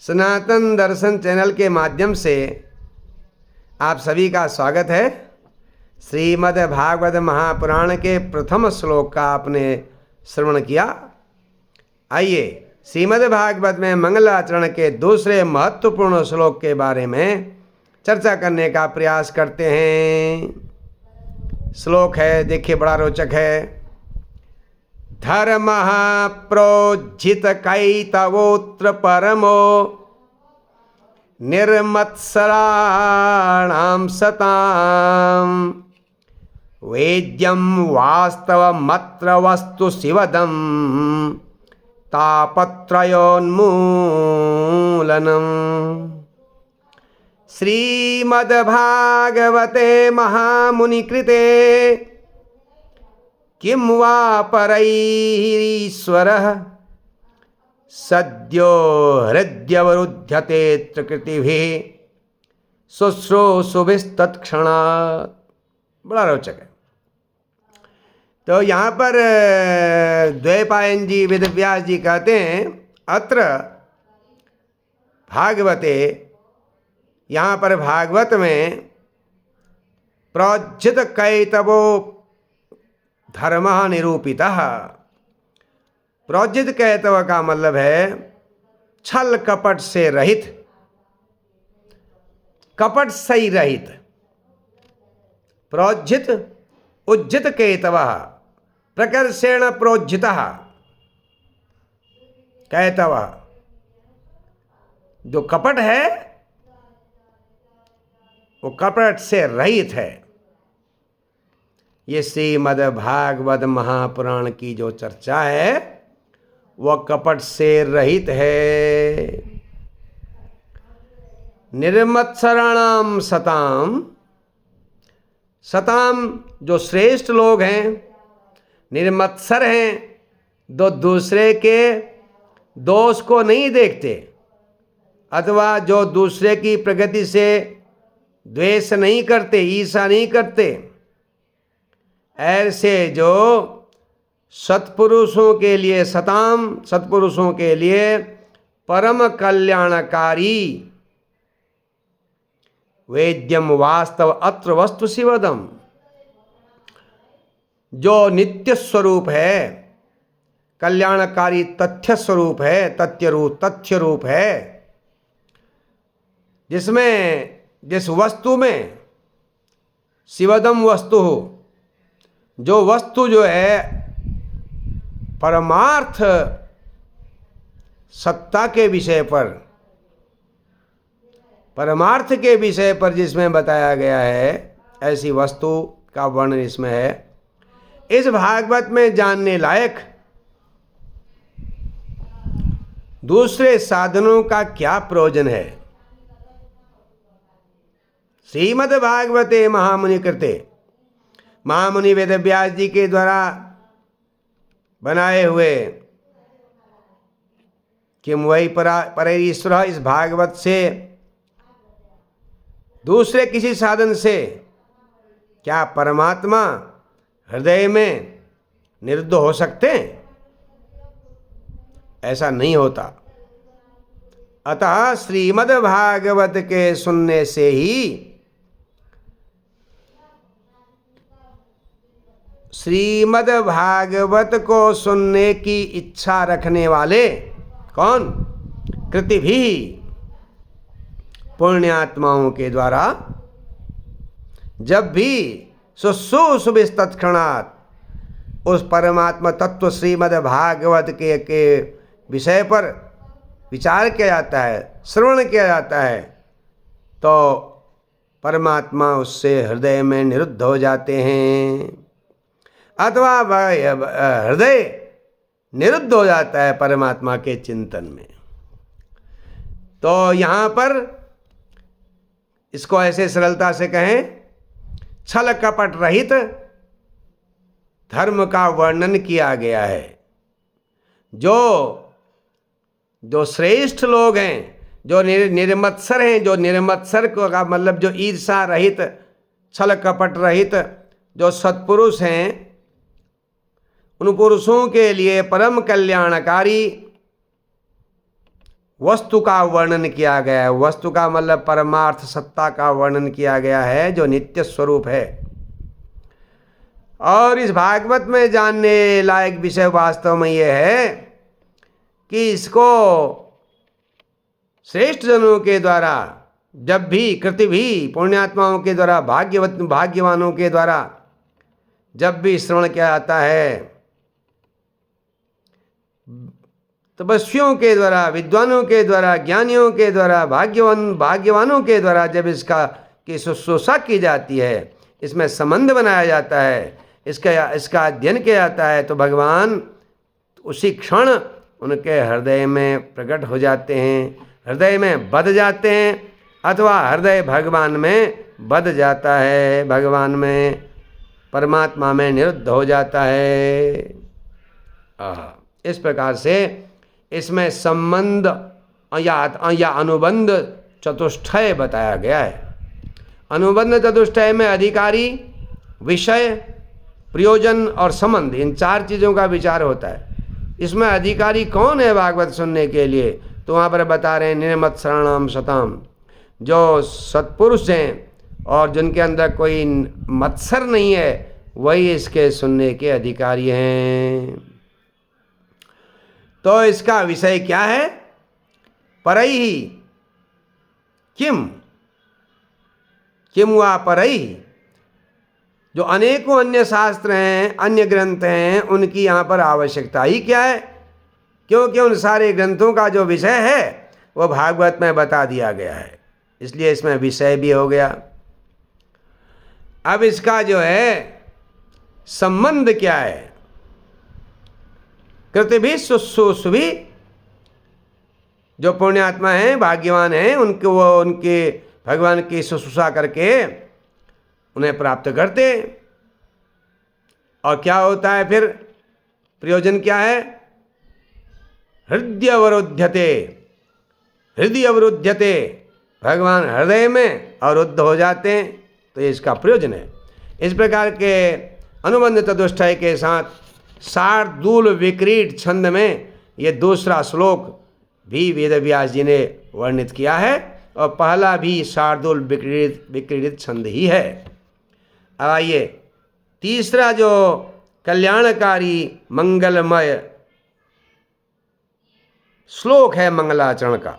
सनातन दर्शन channel के माध्यम से आप सभी का स्वागत है। श्रीमद् भागवत महापुराण के प्रथम श्लोक का आपने श्रवण किया। आइए श्रीमद् भागवत में मंगलाचरण के दूसरे महत्वपूर्ण श्लोक के बारे में चर्चा करने का प्रयास करते हैं। श्लोक है, देखिए बड़ा रोचक है। धर्मः प्रोज्झित कैतवोऽत्र परमो निर्मत्सराणां सताम् वेद्यं वास्तवमत्र वस्तु शिवदं तापत्रयोन्मूलनम्। श्रीमद्भागवते महामुनिकृते किं वा परैरीश्वरः सद्यो हृद्यवरुध्यते कृतिभिः शुश्रूषुभिस्तत्क्षणात्। बड़ा रोचक है। तो यहाँ पर द्वैपायन जी वेदव्यास जी कहते हैं अत्र भागवते, यहाँ पर भागवत में प्रोज्झित कैतवो धर्म निरूपितः। प्रोज्झित कैतव का मतलब है छल कपट से रहित, कपट सही रहित। प्रोज्झित उज्जित कैतव प्रकर्षेण प्रोज्झितः कैतव। जो कपट है वो कपट से रहित है। ये श्रीमद् भागवत महापुराण की जो चर्चा है वह कपट से रहित है। निर्मत्सराणाम सताम, सताम जो श्रेष्ठ लोग हैं, निर्मत्सर हैं, जो दूसरे के दोष को नहीं देखते अथवा जो दूसरे की प्रगति से द्वेष नहीं करते, ईर्ष्या नहीं करते, ऐसे जो सत्पुरुषों के लिए सताम, सत्पुरुषों के लिए परम कल्याणकारी वेद्यम वास्तव अत्र वस्तु शिवदम, जो नित्य स्वरूप है, कल्याणकारी तथ्य स्वरूप है, तथ्य रूप है, जिसमें जिस वस्तु में शिवदम वस्तु हो, जो वस्तु जो है परमार्थ सत्ता के विषय पर, परमार्थ के विषय पर जिसमें बताया गया है, ऐसी वस्तु का वर्णन इसमें है। इस भागवत में जानने लायक दूसरे साधनों का क्या प्रयोजन है। श्रीमद् भागवते महामुनि कृते, महामुनि वेदव्यास जी के द्वारा बनाए हुए किम वही परैरीश्वर, इस भागवत से दूसरे किसी साधन से क्या परमात्मा हृदय में निरुद्ध हो सकते हैं? ऐसा नहीं होता। अतः श्रीमद् भागवत के सुनने से ही श्रीमद् भागवत को सुनने की इच्छा रखने वाले कौन? कृति भी पुण्यात्माओं के द्वारा जब भी शुश्रूषुभिस्तत्क्षणात् उस परमात्मा तत्व श्रीमद् भागवत के विषय पर विचार किया जाता है, श्रवण किया जाता है, तो परमात्मा उससे हृदय में निरुद्ध हो जाते हैं, अथवा हृदय निरुद्ध हो जाता है परमात्मा के चिंतन में। तो यहाँ पर इसको ऐसे सरलता से कहें, छल कपट रहित धर्म का वर्णन किया गया है। जो श्रेष्ठ लोग हैं, जो निर्मत्सर हैं, जो निर्मत्सर का मतलब जो ईर्षा रहित, छल कपट रहित जो सत्पुरुष हैं, उन पुरुषों के लिए परम कल्याणकारी वस्तु का वर्णन किया गया है। वस्तु का मतलब परमार्थ सत्ता का वर्णन किया गया है जो नित्य स्वरूप है। और इस भागवत में जानने लायक विषय वास्तव में यह है कि इसको श्रेष्ठ जनों के द्वारा जब भी कृति भी पुण्यात्माओं के द्वारा भाग्यवानों के द्वारा जब भी श्रवण किया जाता है, तपस्वियों के द्वारा, विद्वानों के द्वारा, ज्ञानियों के द्वारा, भाग्यवानों के द्वारा जब इसका की शुश्रूषा की जाती है, इसमें संबंध बनाया जाता है, इसका अध्ययन किया जाता है, तो भगवान उसी क्षण उनके हृदय में प्रकट हो जाते हैं, हृदय में बध जाते हैं, अथवा हृदय भगवान में बध जाता है, भगवान में परमात्मा में निरुद्ध हो जाता है। इस प्रकार से इसमें संबंध या अनुबंध चतुष्टय बताया गया है। अनुबंध चतुष्टय में अधिकारी, विषय, प्रयोजन और संबंध, इन 4 चीज़ों का विचार होता है। इसमें अधिकारी कौन है भागवत सुनने के लिए, तो वहाँ पर बता रहे हैं निर्मत्सराणाम सताम, जो सत्पुरुष हैं और जिनके अंदर कोई मत्सर नहीं है, वही इसके सुनने के अधिकारी हैं। तो इसका विषय क्या है? परैहि किम वा परैहि, जो अनेकों अन्य शास्त्र हैं, अन्य ग्रंथ हैं, उनकी यहाँ पर आवश्यकता ही क्या है? क्योंकि उन सारे ग्रंथों का जो विषय है वो भागवत में बता दिया गया है, इसलिए इसमें विषय भी हो गया। अब इसका जो है संबंध क्या है? कृतिभिः शुश्रूषुभिः, जो पुण्यात्मा हैं, भाग्यवान हैं, उनके भगवान की शुश्रूषा करके उन्हें प्राप्त करते। और क्या होता है फिर? प्रयोजन क्या है? हृदय अवरुध्यते, भगवान हृदय में अवरुद्ध हो जाते हैं, तो ये इसका प्रयोजन है। इस प्रकार के अनुबंध चतुष्टय के साथ शार्दूल विक्रीड छंद में ये दूसरा श्लोक भी वेदव्यास जी ने वर्णित किया है, और पहला भी शार्दूल विक्रीडित छंद ही है। अब आइए तीसरा जो कल्याणकारी मंगलमय श्लोक है मंगलाचरण का,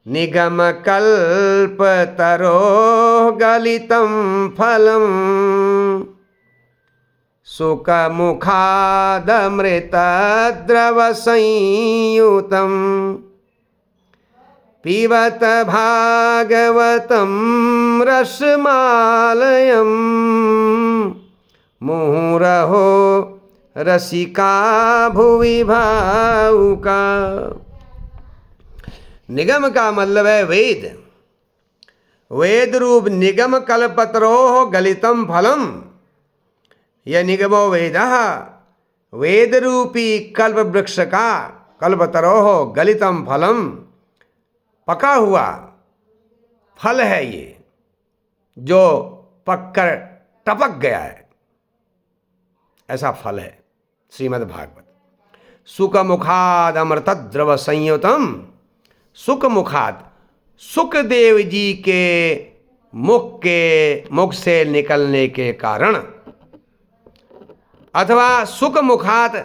निगम कल्प तरो गलितम फलम सुख मुखादमृत द्रव संयुतम पिबत भागवतम रसमालयम मुहुरहो रसिका भुवि भावुका। निगम का मतलब है वेद, वेद रूप निगम कल्पतरो गलितम फलम, यह निगमो वेदः, वेद रूपी कल्प वृक्ष का कल्पतरो गलितम फलम, पका हुआ फल है ये, जो पककर टपक गया है, ऐसा फल है श्रीमद् भागवत। सुख मुखाद अमृत द्रव संयुतम, सुख मुखाद, सुखदेव जी के मुख से निकलने के कारण, अथवा सुख मुखात,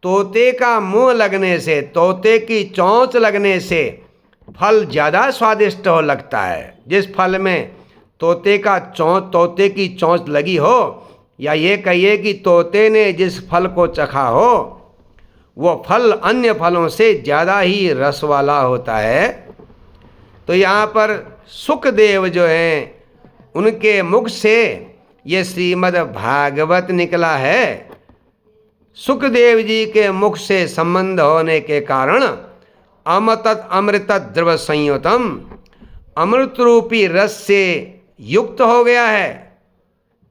तोते का मुंह लगने से, तोते की चोंच लगने से फल ज़्यादा स्वादिष्ट हो लगता है। जिस फल में तोते की चोंच लगी हो, या ये कहिए कि तोते ने जिस फल को चखा हो, वो फल अन्य फलों से ज़्यादा ही रस वाला होता है। तो यहाँ पर सुखदेव जो हैं, उनके मुख से ये श्रीमद् भागवत निकला है। सुखदेव जी के मुख से संबंध होने के कारण अमृत द्रव संयुतम, अमृत रूपी रस से युक्त हो गया है।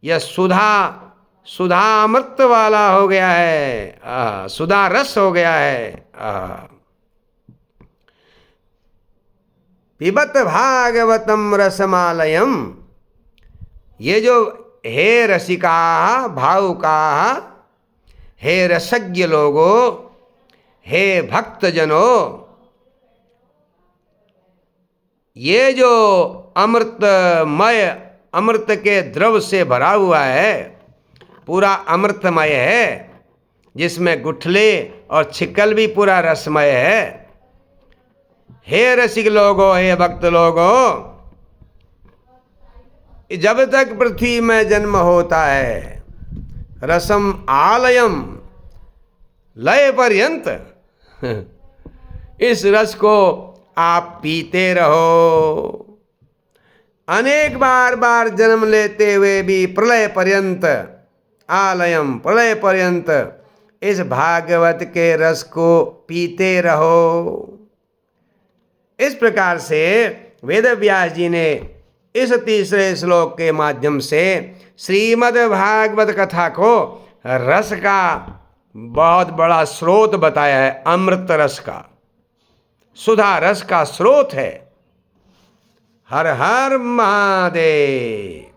यह सुधा अमृत वाला हो गया है, सुधा रस हो गया है। पिबत भागवतम रसमालयम, ये जो हे रसिका भावुका, हे रसज्ञ लोगो, हे भक्तजनों, ये जो अमृतमय, अमृत के द्रव से भरा हुआ है, पूरा अमृतमय है, जिसमें गुठले और छिकल भी पूरा रसमय है। हे रसिक लोगो, हे भक्त लोगो, जब तक पृथ्वी में जन्म होता है, रसम आलयम लय पर्यंत, इस रस को आप पीते रहो। अनेक बार बार जन्म लेते हुए भी प्रलय पर्यंत, आलयम प्रलय पर्यंत, इस भागवत के रस को पीते रहो। इस प्रकार से वेद व्यास जी ने इस तीसरे श्लोक के माध्यम से श्रीमद् भागवत कथा को रस का बहुत बड़ा स्रोत बताया है। अमृत रस का, सुधा रस का स्रोत है। हर हर महादेव।